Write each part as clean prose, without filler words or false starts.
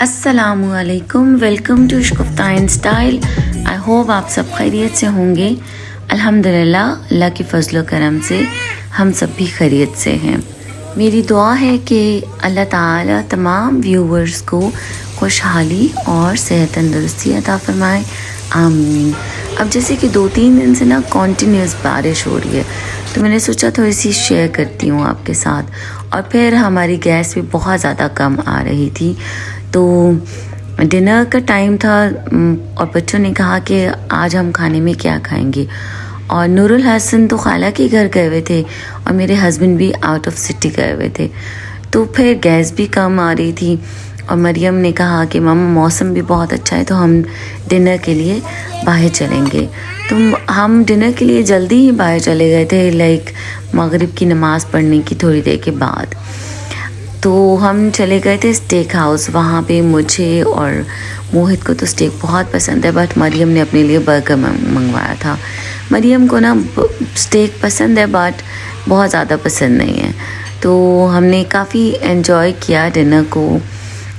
अस्सलामुअलैकुम, welcome to इश्क and style. I hope आप सब खैरियत से होंगे। अल्हम्दुलिल्लाह, अल्लाह के फजल करम से हम सब भी खैरियत से हैं। मेरी दुआ है कि अल्लाह ताला तमाम व्यूवर्स को खुशहाली और सेहत तंदुरुस्ती अता फरमाए, आमीन। अब जैसे कि 2-3 दिन से ना कॉन्टीन्यूस बारिश हो रही है, तो मैंने सोचा थोड़ी सी शेयर करती हूँ आपके साथ। और फिर हमारी गैस भी बहुत ज़्यादा कम आ रही थी, तो डिनर का टाइम था और बच्चों ने कहा कि आज हम खाने में क्या खाएंगे। और नूरुल हसन तो खाला के घर गए हुए थे और मेरे हस्बैंड भी आउट ऑफ सिटी गए हुए थे, तो फिर गैस भी कम आ रही थी। और मरियम ने कहा कि मम्मा मौसम भी बहुत अच्छा है, तो हम डिनर के लिए बाहर चलेंगे। तो हम डिनर के लिए जल्दी ही बाहर चले गए थे, लाइक मगरिब की नमाज़ पढ़ने की थोड़ी देर के बाद। तो हम चले गए थे स्टेक हाउस। वहाँ पे मुझे और मोहित को तो स्टेक बहुत पसंद है, बट मरियम ने अपने लिए बर्गर मंगवाया था। मरियम को ना स्टेक पसंद है, बट बहुत ज़्यादा पसंद नहीं है। तो हमने काफ़ी एंजॉय किया डिनर को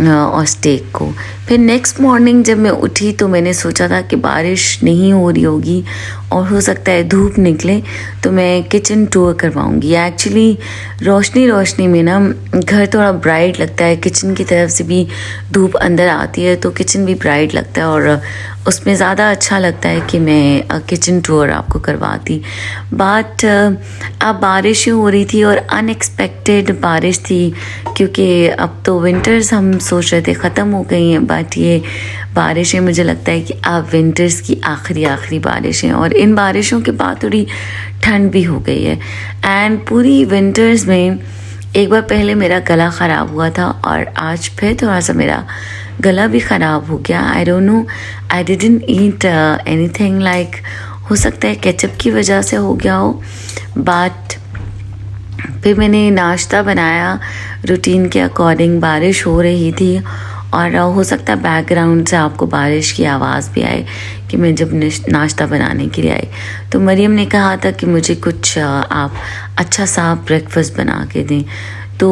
और स्टेक को। फिर नेक्स्ट मॉर्निंग जब मैं उठी तो मैंने सोचा था कि बारिश नहीं हो रही होगी और हो सकता है धूप निकले, तो मैं किचन टूर करवाऊंगी। एक्चुअली रोशनी में ना घर थोड़ा ब्राइट लगता है, किचन की तरफ से भी धूप अंदर आती है तो किचन भी ब्राइट लगता है और उसमें ज़्यादा अच्छा लगता है कि मैं किचन टूर आपको करवाती। बट अब बारिश हो रही थी और अनएक्सपेक्टेड बारिश थी, क्योंकि अब तो विंटर्स हम सोच रहे थे ख़त्म हो गई हैं, बट ये बारिशें मुझे लगता है कि अब विंटर्स की आखिरी बारिशें, और इन बारिशों के बाद थोड़ी ठंड भी हो गई है। एंड पूरी विंटर्स में एक बार पहले मेरा गला ख़राब हुआ था और आज फिर थोड़ा सा मेरा गला भी ख़राब हो गया। I don't know, I didn't eat anything, like हो सकता है केचप की वजह से हो गया हो। बट फिर मैंने नाश्ता बनाया रूटीन के अकॉर्डिंग। बारिश हो रही थी और हो सकता है बैकग्राउंड से आपको बारिश की आवाज़ भी आए कि मैं जब नाश्ता बनाने के लिए आई। तो मरियम ने कहा था कि मुझे कुछ आप अच्छा सा ब्रेकफास्ट बना के दें, तो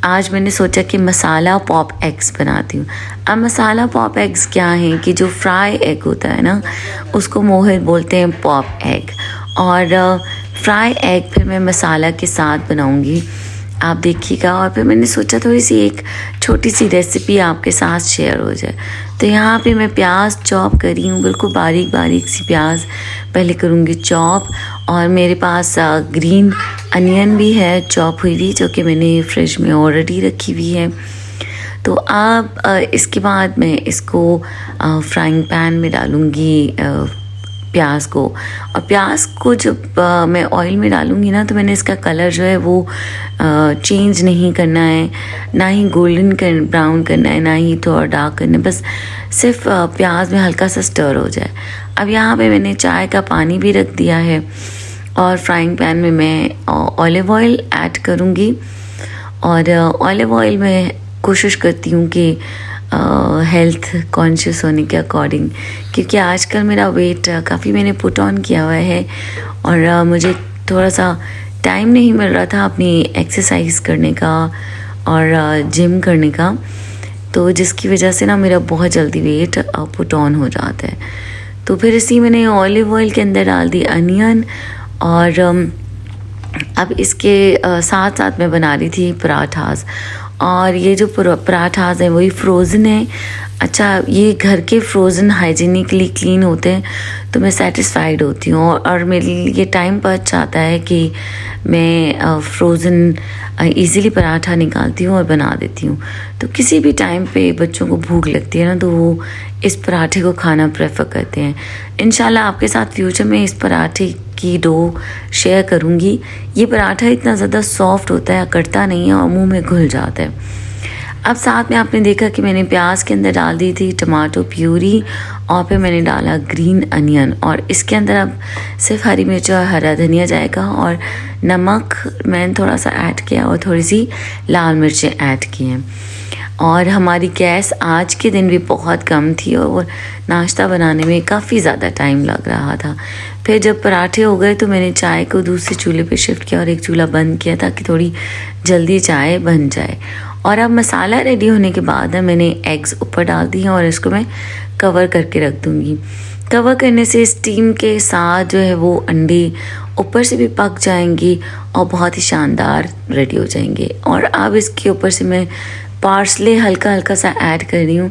आज मैंने सोचा कि मसाला पॉप एग्स बनाती हूँ। अब मसाला पॉप एग्स क्या हैं कि जो फ्राई एग होता है ना, उसको मोहित बोलते हैं पॉप एग, और फ्राई एग फिर मैं मसाला के साथ बनाऊँगी, आप देखिएगा। और फिर मैंने सोचा थोड़ी सी एक छोटी सी रेसिपी आपके साथ शेयर हो जाए। तो यहाँ पे मैं प्याज चॉप कर रही हूँ, बिल्कुल बारीक सी प्याज पहले करूँगी चॉप। और मेरे पास ग्रीन अनियन भी है चॉप हुई हुई, जो कि मैंने फ्रिज में ऑलरेडी रखी हुई है। तो अब इसके बाद मैं इसको फ्राइंग पैन में डालूँगी प्याज को। और प्याज को जब मैं ऑयल में डालूँगी ना, तो मैंने इसका कलर जो है वो चेंज नहीं करना है, ना ही गोल्डन ब्राउन करना है, ना ही थोड़ा डार्क करना है, बस सिर्फ प्याज में हल्का सा स्टर हो जाए। अब यहाँ पे मैंने चाय का पानी भी रख दिया है और फ्राइंग पैन में मैं ऑलिव ऑयल ऐड करूँगी। और ऑलिव ऑयल में कोशिश करती हूँ कि हेल्थ कॉन्शियस होने के अकॉर्डिंग, क्योंकि आजकल मेरा वेट काफ़ी मैंने पुट ऑन किया हुआ है और मुझे थोड़ा सा टाइम नहीं मिल रहा था अपनी एक्सरसाइज करने का और जिम करने का, तो जिसकी वजह से ना मेरा बहुत जल्दी वेट पुट ऑन हो जाता है। तो फिर इसी मैंने ऑलिव ऑयल के अंदर डाल दी अनियन। और अब इसके साथ साथ मैं बना रही थी पराठास, और ये जो पराठास हैं वही फ्रोज़न है। अच्छा, ये घर के फ्रोज़न हाइजीनिकली क्लीन होते हैं, तो मैं सेटिस्फाइड होती हूँ। और मेरे लिए टाइम बच जाता है कि मैं फ्रोज़न इजीली पराठा निकालती हूँ और बना देती हूँ। तो किसी भी टाइम पे बच्चों को भूख लगती है ना, तो वो इस पराठे को खाना प्रेफर करते हैं। इंशाल्लाह आपके साथ फ्यूचर में इस पराठे की डो शेयर करूँगी। ये पराठा इतना ज़्यादा सॉफ्ट होता है, कटता नहीं है और मुंह में घुल जाता है। अब साथ में आपने देखा कि मैंने प्याज के अंदर डाल दी थी टमाटो प्यूरी, और फिर मैंने डाला ग्रीन अनियन, और इसके अंदर अब सिर्फ हरी मिर्च और हरा धनिया जाएगा, और नमक मैंने थोड़ा सा ऐड किया और थोड़ी सी लाल मिर्चें ऐड की हैं। और हमारी गैस आज के दिन भी बहुत कम थी और नाश्ता बनाने में काफ़ी ज़्यादा टाइम लग रहा था। फिर जब पराठे हो गए तो मैंने चाय को दूसरे चूल्हे पे शिफ्ट किया और एक चूल्हा बंद किया ताकि थोड़ी जल्दी चाय बन जाए। और अब मसाला रेडी होने के बाद मैंने एग्स ऊपर डाल दिए हैं और इसको मैं कवर करके रख दूँगी। कवर करने से स्टीम के साथ जो है वो अंडे ऊपर से भी पक जाएंगी और बहुत ही शानदार रेडी हो जाएंगे। और अब इसके ऊपर से मैं पार्सले हल्का हल्का सा ऐड कर रही हूँ,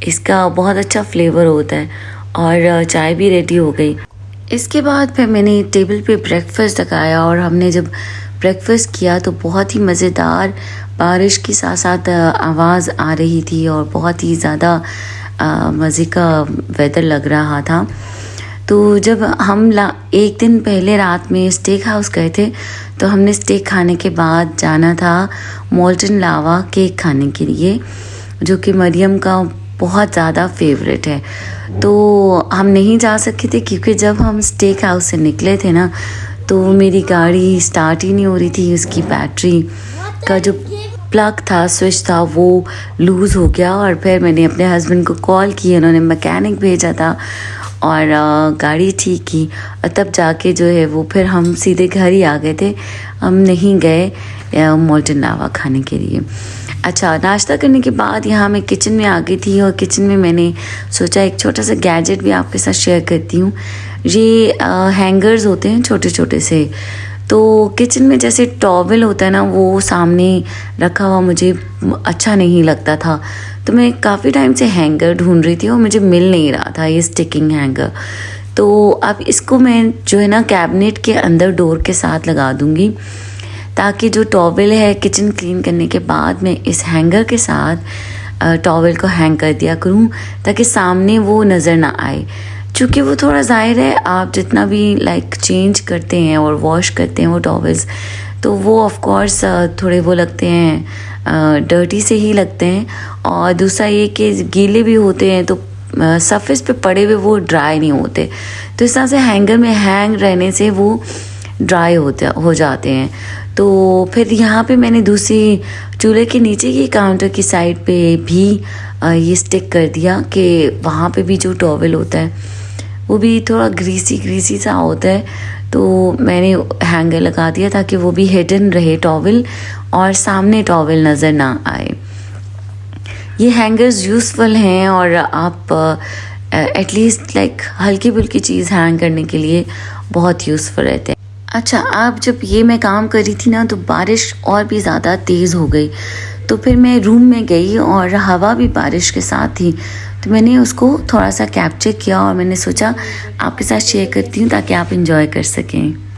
इसका बहुत अच्छा फ्लेवर होता है। और चाय भी रेडी हो गई। इसके बाद फिर मैंने टेबल पे ब्रेकफास्ट लगाया और हमने जब ब्रेकफास्ट किया तो बहुत ही मज़ेदार बारिश के साथ साथ आवाज़ आ रही थी और बहुत ही ज़्यादा मज़े का वेदर लग रहा था। तो जब हम एक दिन पहले रात में स्टेक हाउस गए थे तो हमने स्टेक खाने के बाद जाना था मोल्टन लावा केक खाने के लिए, जो कि मरियम का बहुत ज़्यादा फेवरेट है। तो हम नहीं जा सके थे क्योंकि जब हम स्टेक हाउस से निकले थे ना तो मेरी गाड़ी स्टार्ट ही नहीं हो रही थी। उसकी बैटरी का जो प्लग था, स्विच था, वो लूज़ हो गया। और फिर मैंने अपने हस्बैंड को कॉल की, उन्होंने मैकेनिक भेजा था और गाड़ी ठीक की। और तब जाके जो है वो फिर हम सीधे घर ही आ गए थे, हम नहीं गए मोल्टन लावा खाने के लिए। अच्छा, नाश्ता करने के बाद यहाँ मैं किचन में आ गई थी और किचन में मैंने सोचा एक छोटा सा गैजेट भी आपके साथ शेयर करती हूँ। ये हैंगर्स होते हैं छोटे छोटे से, तो किचन में जैसे टॉवल होता है ना, वो सामने रखा हुआ मुझे अच्छा नहीं लगता था। तो मैं काफ़ी टाइम से हैंगर ढूंढ रही थी और मुझे मिल नहीं रहा था ये स्टिकिंग हैंगर। तो अब इसको मैं जो है ना कैबिनेट के अंदर डोर के साथ लगा दूँगी, ताकि जो टॉवल है किचन क्लीन करने के बाद मैं इस हैंगर के साथ टॉवल को हैंग कर दिया करूँ, ताकि सामने वो नज़र ना आए। चूँकि वो थोड़ा ज़ाहिर है, आप जितना भी चेंज करते हैं और वॉश करते हैं वो टॉवल्स, तो वो ऑफ कोर्स थोड़े वो लगते हैं, डर्टी से ही लगते हैं। और दूसरा ये कि गीले भी होते हैं तो सरफेस पे पड़े हुए वो ड्राई नहीं होते। तो इस तरह से हैंगर में हैंग रहने से वो ड्राई हो जाते हैं। तो फिर यहाँ पे मैंने दूसरी चूल्हे के नीचे की काउंटर की साइड पे भी ये स्टिक कर दिया कि वहाँ पे भी जो टॉवल होता है वो भी थोड़ा ग्रीसी सा होता है। तो मैंने हैंगर लगा दिया ताकि वो भी हिडन रहे टॉवल और सामने टॉवल नज़र ना आए। ये हैंगर्स यूज़फुल हैं और आप एटलीस्ट हल्की फुल्की चीज़ हैंग करने के लिए बहुत यूज़फुल रहते हैं। अच्छा, अब जब ये मैं काम कर रही थी ना तो बारिश और भी ज़्यादा तेज़ हो गई। तो फिर मैं रूम में गई और हवा भी बारिश के साथ थी, तो मैंने उसको थोड़ा सा कैप्चर किया और मैंने सोचा आपके साथ शेयर करती हूँ ताकि आप इंजॉय कर सकें।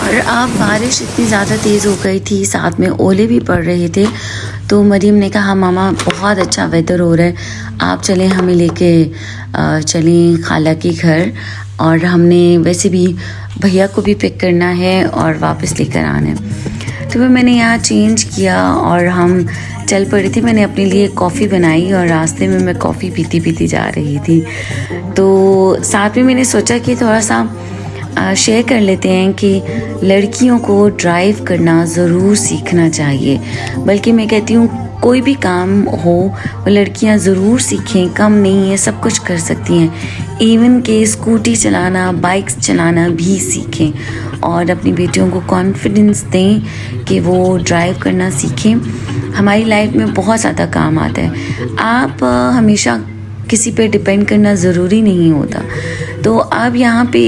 और अब बारिश इतनी ज़्यादा तेज़ हो गई थी, साथ में ओले भी पड़ रहे थे। तो मरीम ने कहा मामा बहुत अच्छा वेदर हो रहा है, आप चलें हमें लेके चलें खाला के घर। और हमने वैसे भी भैया को भी पिक करना है और वापस लेकर आना है। तो फिर मैंने यहाँ चेंज किया और हम चल पड़ी थी। मैंने अपने लिए कॉफ़ी बनाई और रास्ते में मैं कॉफ़ी पीती जा रही थी। तो साथ में मैंने सोचा कि थोड़ा सा शेयर कर लेते हैं कि लड़कियों को ड्राइव करना ज़रूर सीखना चाहिए। बल्कि मैं कहती हूँ कोई भी काम हो वो लड़कियां ज़रूर सीखें, कम नहीं है, सब कुछ कर सकती हैं। इवन के स्कूटी चलाना, बाइक्स चलाना भी सीखें और अपनी बेटियों को कॉन्फिडेंस दें कि वो ड्राइव करना सीखें। हमारी लाइफ में बहुत ज़्यादा काम आता है। आप हमेशा किसी पे डिपेंड करना ज़रूरी नहीं होता। तो अब यहाँ पे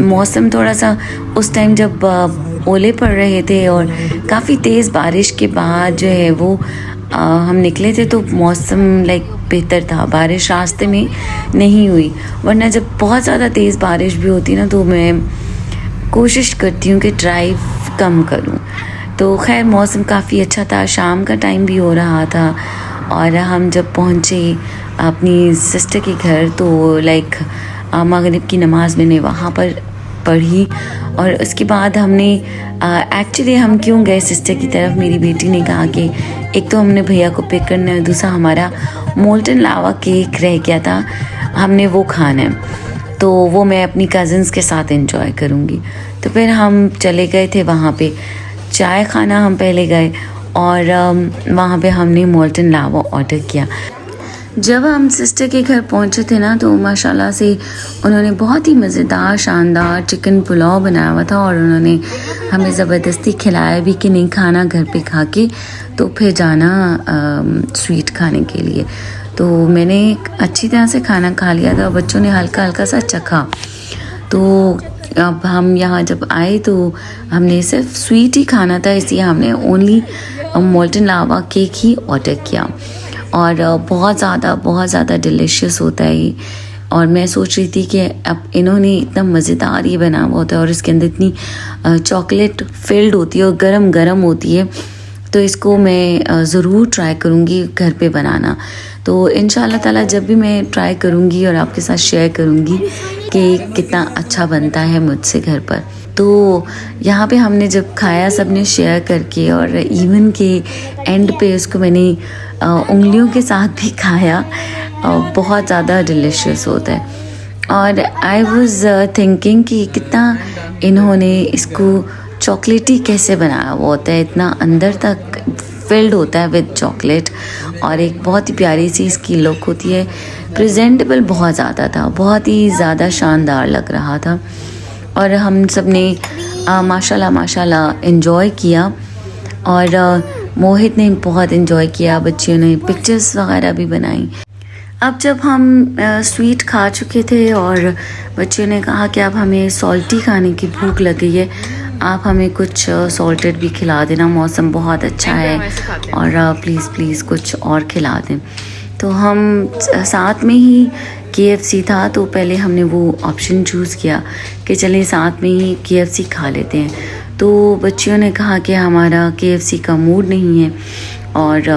मौसम थोड़ा सा, उस टाइम जब ओले पड़ रहे थे और काफ़ी तेज़ बारिश के बाद जो है वो हम निकले थे तो मौसम बेहतर था, बारिश रास्ते में नहीं हुई। वरना जब बहुत ज़्यादा तेज़ बारिश भी होती ना तो मैं कोशिश करती हूँ कि ड्राइव कम करूँ। तो खैर मौसम काफ़ी अच्छा था, शाम का टाइम भी हो रहा था और हम जब पहुँचे अपनी सिस्टर के घर तो मगरिब की नमाज़ मैंने वहाँ पर पढ़ी और उसके बाद हमने एक्चुअली हम क्यों गए सिस्टर की तरफ, मेरी बेटी ने कहा कि एक तो हमने भैया को पिक करना है, दूसरा हमारा मोल्टन लावा केक रह गया था, हमने वो खाना है, तो वो मैं अपनी कज़न्स के साथ एंजॉय करूँगी। तो फिर हम चले गए थे वहाँ पे चाय खाना, हम पहले गए और वहाँ पे हमने मोल्टन लावा ऑर्डर किया। जब हम सिस्टर के घर पहुँचे थे ना तो माशाल्लाह से उन्होंने बहुत ही मज़ेदार शानदार चिकन पुलाव बनाया हुआ था और उन्होंने हमें ज़बरदस्ती खिलाया भी कि नहीं खाना घर पे खा के तो फिर जाना स्वीट खाने के लिए। तो मैंने अच्छी तरह से खाना खा लिया था, बच्चों ने हल्का हल्का सा चखा। तो अब हम यहाँ जब आए तो हमने सिर्फ स्वीट ही खाना था, इसलिए हमने ओनली मोल्टन लावा केक ही ऑर्डर किया और बहुत ज़्यादा डिलीशियस होता है ये। और मैं सोच रही थी कि अब इन्होंने इतना मज़ेदार ये बना हुआ होता है और इसके अंदर इतनी चॉकलेट फिल्ड होती है और गरम गरम होती है, तो इसको मैं ज़रूर ट्राई करूँगी घर पे बनाना। तो इंशाल्लाह ताला जब भी मैं ट्राई करूँगी और आपके साथ शेयर करूँगी कि कितना अच्छा बनता है मुझसे घर पर। तो यहाँ पे हमने जब खाया सबने शेयर करके और इवन के एंड पे उसको मैंने उंगलियों के साथ भी खाया, बहुत ज़्यादा डिलीशियस होता है। और आई वाज थिंकिंग कि कितना इन्होंने इसको चॉकलेटी कैसे बनाया हुआ होता है, इतना अंदर तक फिल्ड होता है विद चॉकलेट और एक बहुत ही प्यारी सी इसकी लुक होती है। प्रेजेंटेबल बहुत ज़्यादा था, बहुत ही ज़्यादा शानदार लग रहा था और हम सब ने माशाल्लाह एंजॉय किया और मोहित ने बहुत एंजॉय किया, बच्चियों ने पिक्चर्स वगैरह भी बनाई। अब जब हम स्वीट खा चुके थे और बच्चियों ने कहा कि अब हमें सॉल्टी खाने की भूख लग गई है, आप हमें कुछ सॉल्टेड भी खिला देना, मौसम बहुत अच्छा है और प्लीज़ कुछ और खिला दें। तो हम साथ में ही KFC था तो पहले हमने वो ऑप्शन चूज़ किया कि चलें साथ में ही KFC खा लेते हैं। तो बच्चियों ने कहा कि हमारा KFC का मूड नहीं है और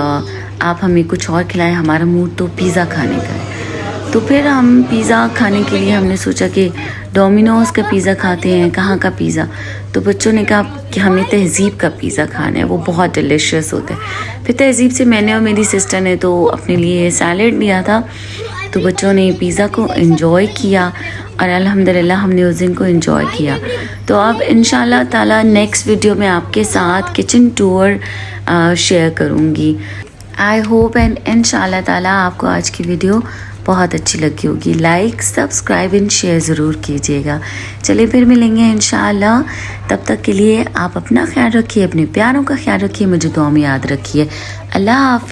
आप हमें कुछ और खिलाएं, हमारा मूड तो पिज़्ज़ा खाने का है। तो फिर हम पिज़्ज़ा खाने के लिए हमने सोचा कि डोमिनोज़ का पिज़्ज़ा खाते हैं। कहाँ का पिज़्ज़ा? तो बच्चों ने कहा कि हमें तहज़ीब का पिज़्ज़ा खाना है, वो बहुत डिलीशियस होता है। फिर तहज़ीब से मैंने और मेरी सिस्टर ने तो अपने लिए सैलेड लिया था, तो बच्चों ने पिज़्ज़ा को एंजॉय किया और अल्हम्दुलिल्लाह हमने उस दिन को एंजॉय किया। तो अब इंशाल्लाह ताला नेक्स्ट वीडियो में आपके साथ किचन टूर शेयर करूँगी। आई होप एंड इंशाल्लाह ताला आपको आज की वीडियो बहुत अच्छी लगी होगी। लाइक सब्सक्राइब एंड शेयर ज़रूर कीजिएगा। चलिए फिर मिलेंगे इंशाल्लाह, तब तक के लिए आप अपना ख्याल रखिए, अपने प्यारों का ख्याल रखिए, मुझे दुआ में याद रखिए। अल्लाह हाफ़िज़।